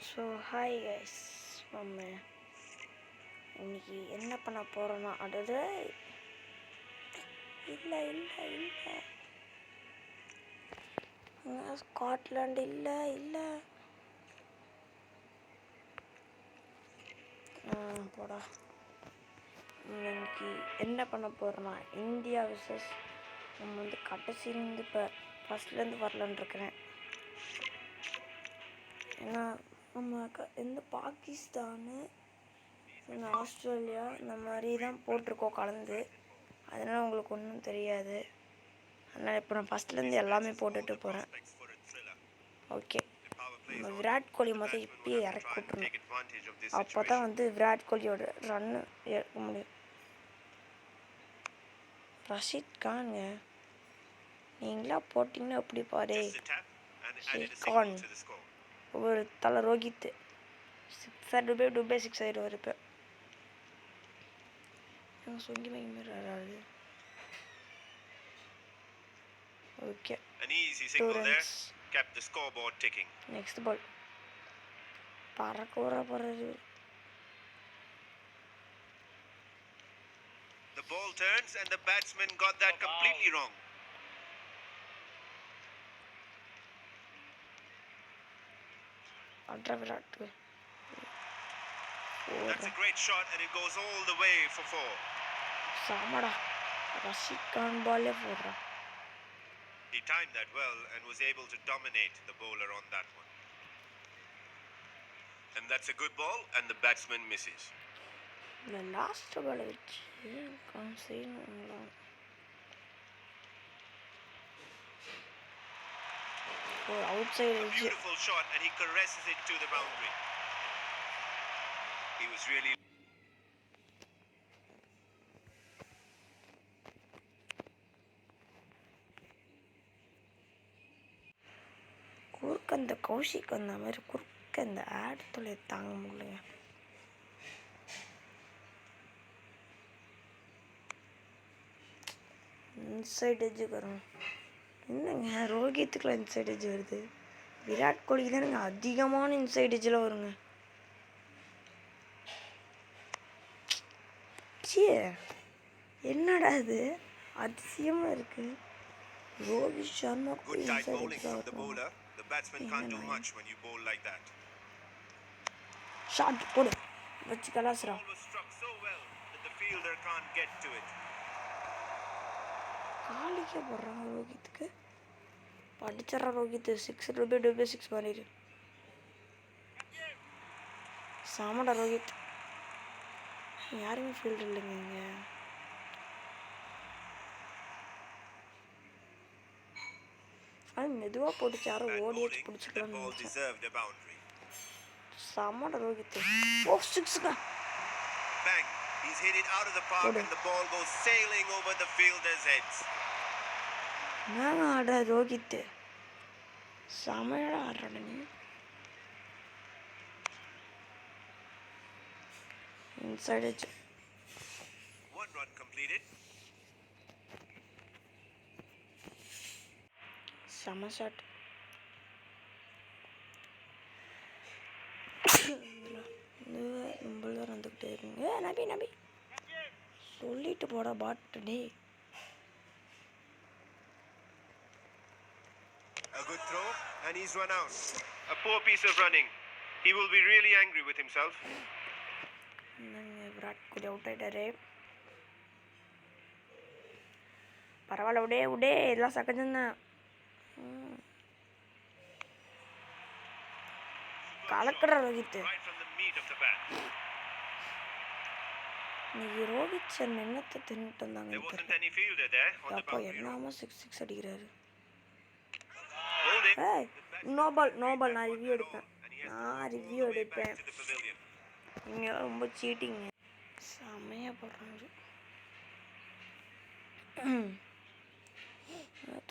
So hi guys, நம்ம இன்னைக்கு என்ன பண்ண போகிறோன்னா அதாவது இல்லை ஸ்காட்லாண்டு இல்லை போடா. இன்னைக்கு என்ன பண்ண போகிறோன்னா இந்தியா விசஸ் நம்ம கடைசிலேருந்து இப்போ ஃபஸ்ட்லேருந்து வரலான்னு இருக்கிறேன். ஏன்னா நம்ம பாகிஸ்தானு ஆஸ்திரேலியா இந்த மாதிரி தான் போட்டிருக்கோம் கலந்து, அதனால் உங்களுக்கு ஒன்றும் தெரியாது. அதனால் இப்போ நான் ஃபஸ்ட்லேருந்து எல்லாமே போட்டுட்டு போகிறேன். ஓகே, நம்ம விராட் கோலி மொத்தம் இப்பயே இறக்கி விட்டுருணும். அப்போ தான் விராட் கோலியோட ரன்னு எடுக்க முடியும். ரஷீத் கான்ங்க, நீங்களா போட்டிங்கன்னா எப்படி பாரு. கான் ஒரு தலை ரோஹித் சிக்ஸர் டுபே சிக்ஸ் ஆயிடுவார். இப்போ சொல்லி வைக்கிறாரு. ஓகே, நெக்ஸ்ட் பால் பறக்க போறாரு. The ball turns and the batsman got that completely wrong. Virat. That's a great shot and it goes all the way for 4. Samada Rashid Khan ball போடுறா. He timed that well and was able to dominate the bowler on that one. And that's a good ball and the batsman misses. The last ball வச்சு கான்சேனங்களா. Oh, outside edge. Beautiful shot and he caresses it to the boundary. He was really குறுக்க அந்த கௌஷிக் வந்த மாதிரி குறுக்க இந்த add தொலை தாங்க முடியல. இன்சைட் எஜ்ஜுக்கு வரும். என்னங்க ரோஹித்துக்குலாம் இன்சைட் எஜ்ஜு வருது, விராட் கோலிக்கு தானுங்க அதிகமான இன்சைட் எஜ்ஜில் வருங்க. என்னடா இது அதிசயமாக இருக்கு. Rohit Sharma good tight bowling from the bowler. The batsman can't do much when you bowl like that. Shot போடு வச்சு கலாசுறா. Ball was struck so well that the fielder can't get to it. காலிக்கே போடுறாங்க ரோஹித்துக்கு. படிச்சிடறா ரோஹித். சிக்ஸ் டுபே சிக்ஸ் பண்ணிடு. சாமடா ரோஹித். யாருமே field இல்லைங்க இங்கே. அது மெதுவாக போட்டுச்சு, யாரும் ஓடியாச்சு பிடிச்சிக்கலாம்னு. சாமடா ரோஹித். ஓ சிக்ஸுக்கா. Bang! He's hit it out of the park and the ball goes sailing over the fielder's heads. நான் ஆடுற ரோஹித் செமையாக ஆடுற நீ. Inside edge. One run completed. செம ஷாட். நம்மள வந்துக்கிட்டே இருக்குங்க. நபி சொல்லிட்டு போட பாட்டு டே. A good throw and he's run out. A poor piece of running. He will be really angry with himself. Virat Kohli out ஆயிட்டாரு. பரவாயில்ல, விடே எல்லாம் சகஜம்தான். கலக்கிற ரோஹித். இன்னைக்கு ரோஹித் சர்மா என்னத்தை தின்னுட்டு வந்தாங்க. அப்பா எல்லாமே சிக்ஸ் அடிக்கிறாரு. நோபால் நான் ரிவ்யூ எடுப்பேன். நீங்கள் ரொம்ப சீட்டிங்க. செம்மையாக போடுறாங்க.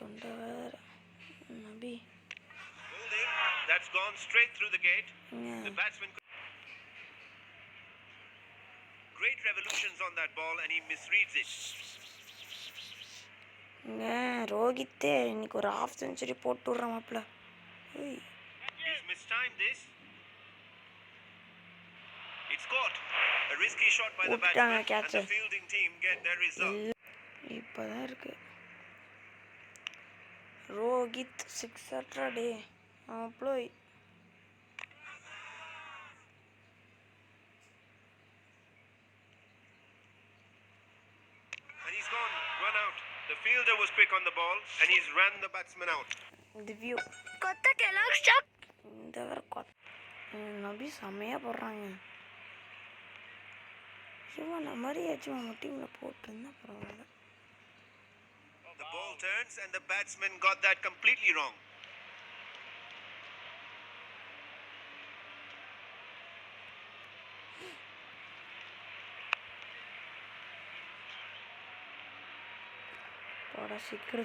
தொண்டை வேற. நபி That's gone straight through the gate. The batsman great revolutions on that ball and he misreads it. ரோஹித்தே இன்னைக்கு ஒரு ஹாஃப் செஞ்சுரி போட்டு விட்றான் மாப்பிள்ள. He's mistimed this. It's caught. A risky shot by the விட்டாங்க batsman, and catch. the fielding team get their result. இப்போதான் இருக்கு. ரோஹித் 6 டே அப்ளோய். And he's gone, run out. The fielder was quick on the ball, and he's ran the batsman out. The view. இந்த வேற நபி செம்மையாக போடுறாங்க. சிவன் மாதிரி ஏச்சும் நம்ம டீமில் போட்டிருந்தா பரவாயில்ல. The ball turns, and the batsman got that completely wrong.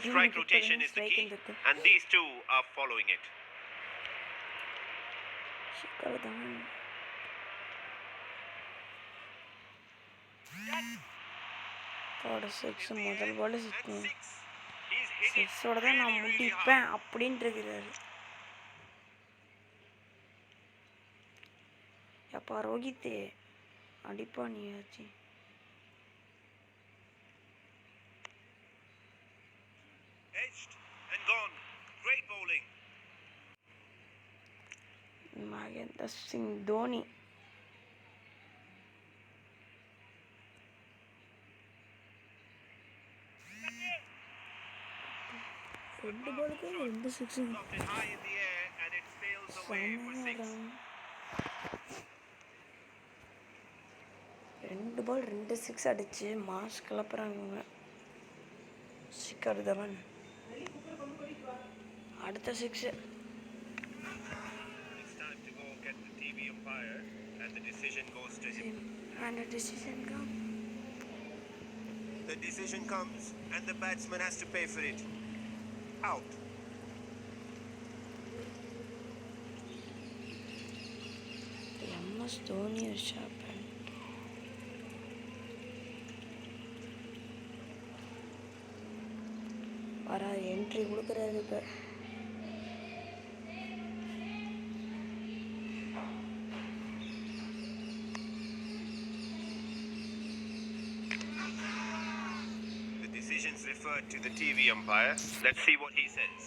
Strike rotation is the key, and these two are following it. முதல் பால் சிக்ஸோட தான் நான் முடிப்பேன் அப்படின்ட்டு இருக்கிறாரு. எப்பா ரோஹித் அடிப்பா நீ ஆச்சு. Edged and gone. Great bowling. Mahendra Singh Dhoni. ரெண்டு பாலுக்கு 2 6. High in the air and it sails away for 6. 2 பால் 2 6 அடிச்சு மாஸ் கிளப்புறாங்க. சிக்கர் தவன் அடுத்த 6. It's time to go get the TV umpire and the decision goes to him. And the decision comes. The decision comes and the batsman has to pay for it. Out. MS Dhoni or sharp. வர entry கொடுக்குறாரு இப்போ. The decisions referred to the TV umpire. Let's see what he says.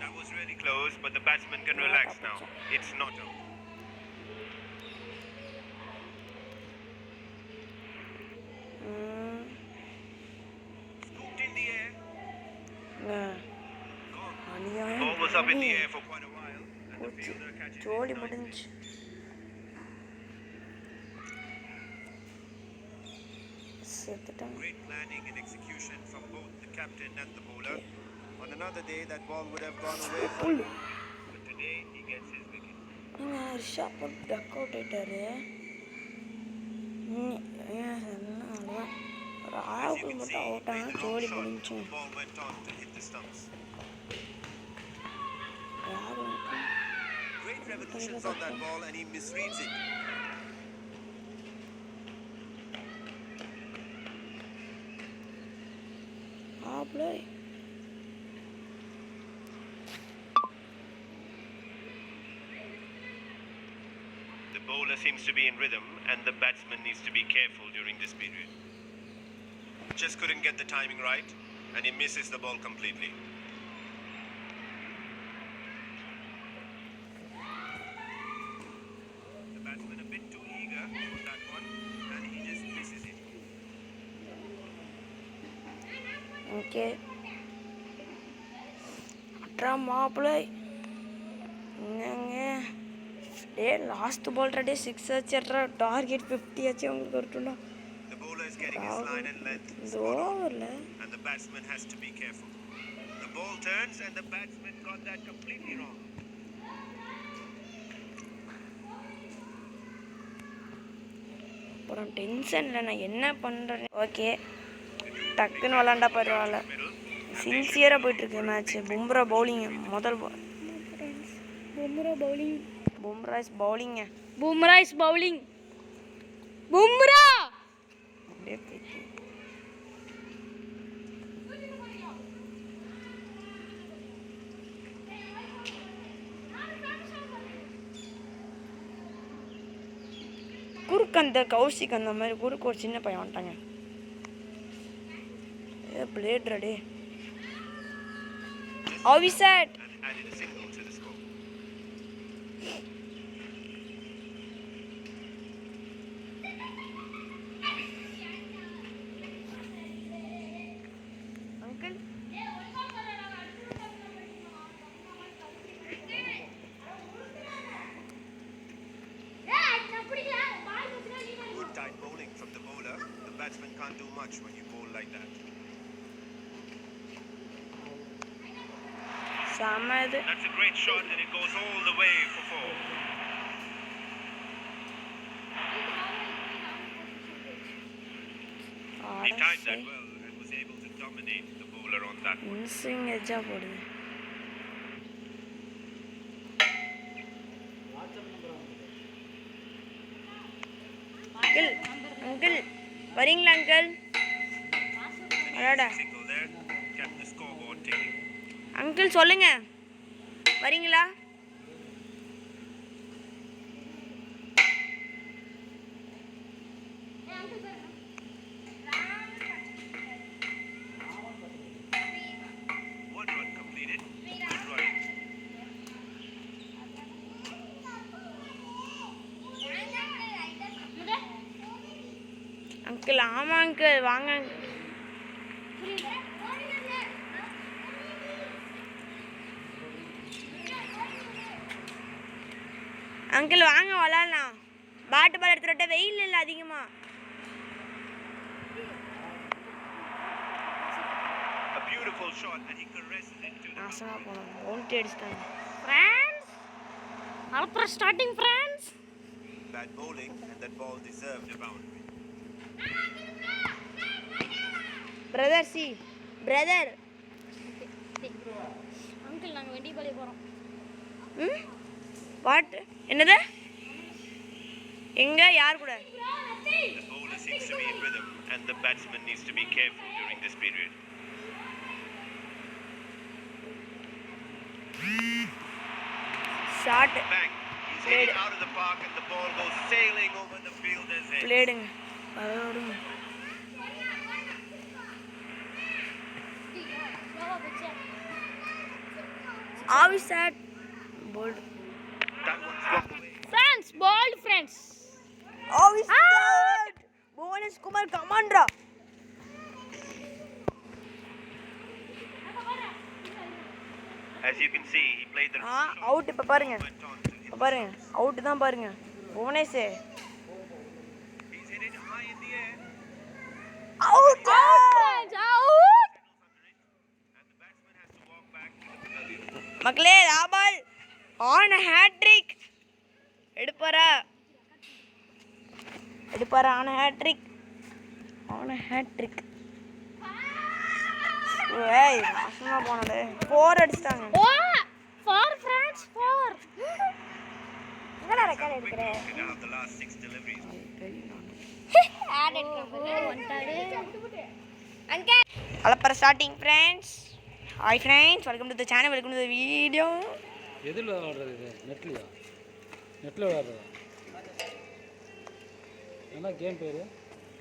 That was really close, but the batsman can relax now. It's not out. Scooped in the air. Gone. Ball was up in the air for quite a while, and the fielder catches Jolie it. முடிஞ்சு. செத்துட்டாங்க. Great planning and execution from both the captain and the bowler. On another day, that ball would have gone away for him. But today, he gets his wicket. Rishabh duck out ஆயிட்டாரு. அவ்வளோதான் ஒரு ஆளுக்கு மட்டும் out ஆனால் ஜோலி முடிஞ்சு. The ball went on to hit the stumps. Great revolutions on that ball, and he misreads it. Play. The bowler seems to be in rhythm, and the batsman needs to be careful during this period. Just couldn't get the timing right, and he misses the ball completely. The batsman a bit too eager for that one, and he just misses it. Okay அட்ரா மாப்பிள்ளை என்னங்க day last ball டே 6 ஆச்சுட்ரா target 50 ஆச்சு உங்களுக்கு வரட்டும்டா. The bowler is getting his line and length. இந்த ஓவரில் And the batsman has to be careful. The ball turns and the batsman got that completely wrong. அப்புறம் டென்ஷனில் நான் என்ன பண்ணுறேன். ஓகே டக்குன்னு விளாண்டா பரவாயில்ல. சின்சியராக போயிட்டுருக்கு மேட்ச்சு. பும்ரா பவுலிங் முதல் பும்ராஸ் பவுலிங்க பும்ரா அப்படியே போயிட்டு குறுக்கு அந்த கௌசிக் அந்த மாதிரி குறுக்கு ஒரு சின்ன பையன் வந்துட்டாங்க. ஏ பிளேட் ரெடி ஆவிசட். And added a single to the score. Uncle Good tight bowling from the bowler. The batsman can't do much when you bowl like that. செம இது. That's a great shot and it goes all the way for 4. He timed that well and was able to dominate the bowler on that one. மின்சிங் எஜ்ஜா போடுது. Uncle uncle வரீங்களா uncle? அடடா Single there kept the scoreboard ticking. Uncle சொல்லுங்க வரீங்களா? One run completed. Good running. Uncle ஆமா uncle வாங்க. Uncle வாங்க விளாட்லாம். Bat பால் எடுத்துகிட்ட வெயில் இல்லை அதிகமாக. A beautiful shot and he caresses it to the நாசமாக போனோம் பவுண்டரி அடிச்சிட்டாங்க. ஃப்ரெண்ட்ஸ் அப்புறம் starting friends. bad bowling and that ball deserved a boundary. Brother C brother. Uncle நாங்கள் வெண்டிபாளையம் போகிறோம். ம் வாட் என்னது? எங்க யார் கூட? The bowler seems to be in rhythm and the batsman needs to be careful during this period. Shot Bang! He's hit it out of the park and the ball goes sailing over the fielder's head. பிளேடுங்க அதோடுங்க. ஆவிசட் bowled. That one's blocked away. Friends ball friends. ஆவிசட் புவனேஷ்குமார் கமாண்டரா. As you can see, he played the out. இப்போ பாருங்க went on to hit. இப்போ பாருங்க out தான் பாருங்க Bhuvanesh He's hit it high in the air. Out. Friends out. And the batsman has to walk back to the pavilion. மக்களே ராபால் on hattrick எடுப்பாரா on hattrick ஏய் நாசமா போனது 4 அடிச்சிட்டாங்க. Oh four friends four. எங்கடா ரெக்கார்ட் எடுக்கற? They have the last 6 deliveries. ஆட் எடுக்கறேன் வந்துட்டாரு அங்கிள். அலப்பற starting friends. Hi friends, welcome to the channel, welcome to the video. எதில் விளாடுறது இது? நெட்லையா? நெட்டில் விளாடுறதா? என்ன கேம் பேர்?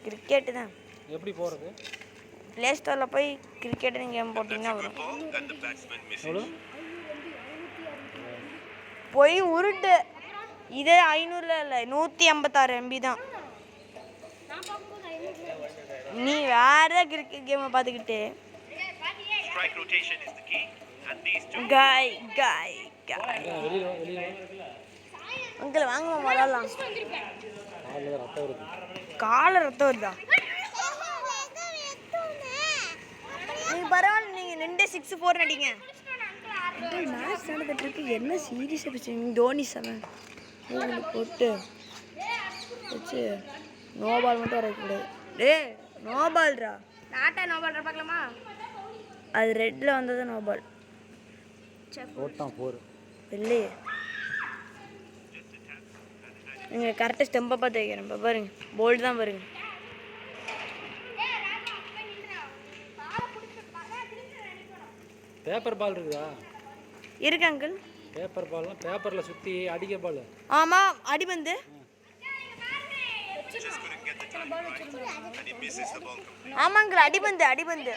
கிரிக்கெட் தான். எப்படி போகிறது? ப்ளே ஸ்டோரில் போய் கிரிக்கெட்னு கேம் போட்டிங்கன்னா Good வரும். ball and the batsman misses. எவ்வளோ? போய் உருட்டு. இது 500 இல்லை 156 MB தான். நீ வேற கிரிக்கெட் கேமை பார்த்துக்கிட்டு Strike rotation is the key and these two காய் வெளியில் வா. அங்கிள் வாங்க விளாட்லாம். காலில் தான் ரத்தம் வருது. காலை ரத்தம் வருதா? நீங்கள் பரவாயில்ல, நீங்கள் 2-6-4 நடிங்க. மேட்ச் நடந்துட்டு இருக்கு. என்ன சீரியஸாக பேசுறீங்க? தோனி 7 உங்களுக்கு போட்டு வச்சு நோ பால் மட்டும் வரக்கூடாது. நோ பால்ரா. நாட்டா நோ பால்ரா பார்க்கலாமா? அது ரெட்டில் வந்தது நோ பால். போட்டான் 4. இல்லையே, நீங்கள் கரெக்டாக ஸ்டெம்பை பார்த்து வைக்கிறேன். இப்போ பாருங்க போல்டு தான் பாருங்க. பேப்பர் பால் இருக்குதா? இருக்கு அங்கிள். பேப்பர் பால்னால் பேப்பரில் சுற்றி அடிக்க பால். ஆமாம், அடிபந்து Just couldn't get the timing right, and he misses the ball completely. ஆமாங்கிற அடிபந்து அடிபந்து.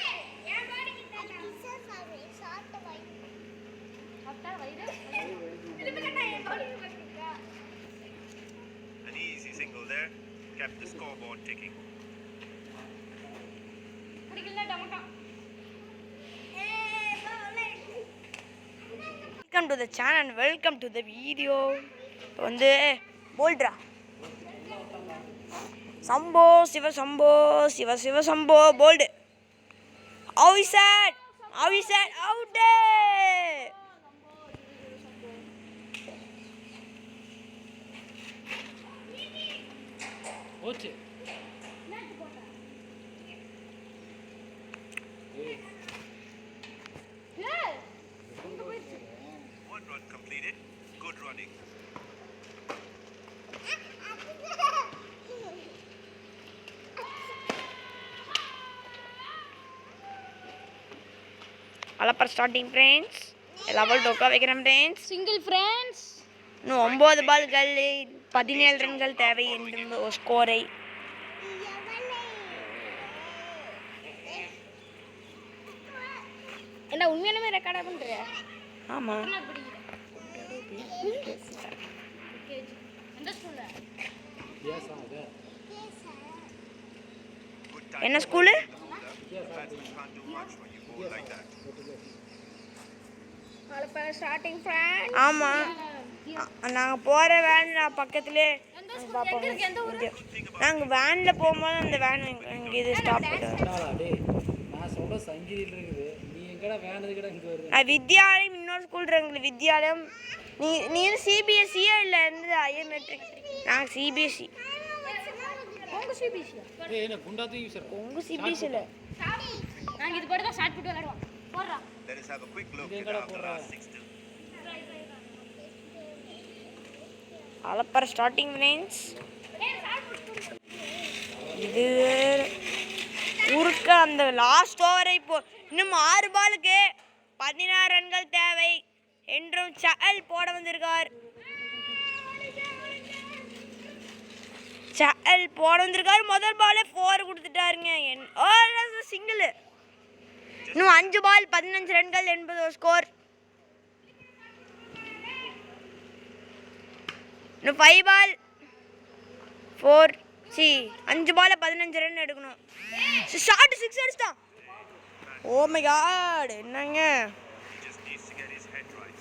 An easy single there, kept the scoreboard ticking. Welcome to the channel, welcome to the video. இப்போ வந்து போல்ட்ரா சம்போ சிவ சம்போ சிவ சிவ சம்போ போல்டு. Out out. போச்சு. One run completed. Good running. அலப்பர் ஸ்டார்டிங் ஃப்ரெண்ட்ஸ். லெவல் டோக்கா வைக்கிறேன் ஃப்ரெண்ட்ஸ். Single friends. இன்னும் 9 பால்கள் 17 ரன்கள் தேவை என்ற ஒரு ஸ்கோரை. என்ன உண்மையாலுமே ரெக்கார்டா பண்றியா? ஆமாம். எந்த ஸ்கூல்ல? என்ன school? Batsman can't do much when you bowl like that. அலப்பர் ஸ்டார்டிங் ஃப்ரெண்ட்ஸ். ஆமாம், நாங்கள் போகிற வேன் பக்கத்துலேயே பார்ப்போம். நாங்கள் வேனில் போகும்போது அந்த வேன் எங்கள் இது ஸ்டாப் பண்ணுவோம். டேய், நான் சொல்ற சங்கிலியில் இருக்குது. நீ எங்கடா வேன் எதுக்கடா இங்கே வருது? வித்யாலயம் இன்னொரு ஸ்கூல் இருக்குல்ல, வித்யாலயம். நீ சிபிஎஸ்சியா இல்லை இருந்து ஐயர் மெட்ரிக்? நாங்கள் சிபிஎஸ்சி. உங்க சிபிசி. ஏய், என்ன குண்டா தூக்கி வீசுற? உங்கள் சிபிஎஸ்சியில் நாங்க இது போட்டு தான் ஷாட் புட் விளையாடுவோம். போறா. Let us have a quick look They at gotta the put last 6 till. அலப்பர் ஸ்டார்டிங் ஃப்ரெண்ட்ஸ். இது உருக்க அந்த லாஸ்ட் ஓவரை இப்போ இன்னும் 6 பாலுக்கு 16 ரன்கள் தேவை என்றும் சஹல் போட வந்திருக்கார். சஹல் போட வந்திருக்காரு. முதல் பாலே 4 கொடுத்துட்டாருங்க. சிங்கிள். இன்னும் 5 பால் 15 ரன்கள் என்பது ஒரு ஸ்கோர். இன்னும் 5 பால் 5 பால் 15 ரன் எடுக்கணும். ஷார்ட் 6 அடிச்சிட்டான். ஓ மை காட், என்னங்க He just needs to get his head right.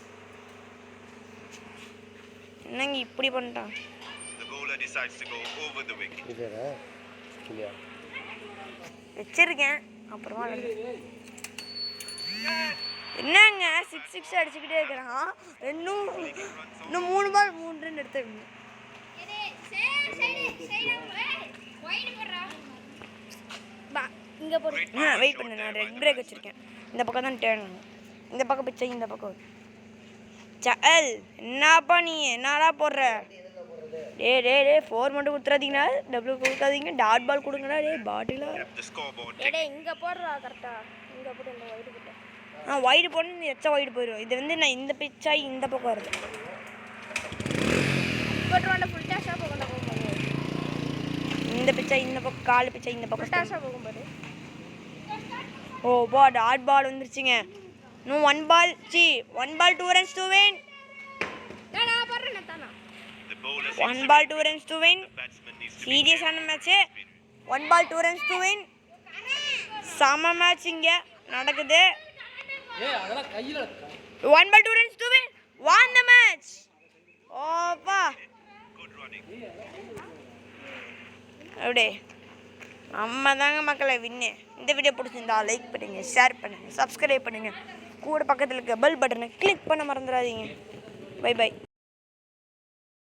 என்னங்க இப்படி பண்ணிட்டான்? The bowler decides to go over the wicket. வச்சிருக்கேன் அப்புறமா என்னங்க 6 அடிச்சுக்கிட்டே இருக்கிறான். இன்னும் 3 பால் 3 ரன் எடுத்துக்கணும். இங்க போடு. வெயிட் பண்ணு, நான் ரெட் பிரேக் வச்சிருக்கேன். இந்த பக்கம் தான் டேர்ன், இந்த பக்கம் பிச்சை, இந்த பக்கம். சஹல் என்னப்பா நீ என்னடா போடுற? டே 4 மட்டும் கொடுத்துறாதீங்கண்ணா, டபுள் கொடுக்காதீங்க, டாட் பால் கொடுங்கடா. பாட்டிலா Kept the scoreboard டேய் ticking. இங்க போடுறா கரெக்ட்டா. இங்க போடு, இந்த வைடு போடு. வைடு போடணும், எச்சா வைடு போயிடும். இது வந்து நான் இந்த பிச்சா இந்த பக்கம் வருது. போட்டுவாண்ட ஃபுல் டாஸா போகணும் போகும்போது. இந்த பிச்சா இந்த பக்கம், கால் பிச்சா இந்த ஃபுல் பக்கம். டாஸா போகும்போது. ஓ பா, டாட் பால் வந்துருச்சுங்க. இன்னும் 1 பால் 2 runs to win. நான் போறேன் தானா. The bowler 1 seems ball to 2 runs to win. the batsman needs to be சீரியஸான match. 1 ball 2 runs to win. செம மேட்ச் இங்கே நடக்குது. ஏய், அதெல்லாம் கையில் 1 ball 2 runs to win. Won the match. ஓப்பா good running. அப்படியே நம்ம தாங்க மக்களை வின்னு. இந்த வீடியோ பிடிச்சிருந்தா லைக் பண்ணுங்கள், ஷேர் பண்ணுங்கள், சப்ஸ்கிரைப் பண்ணுங்கள். கூட பக்கத்தில் இருக்க பெல் பட்டனை கிளிக் பண்ண மறந்துடாதீங்க. Bye by.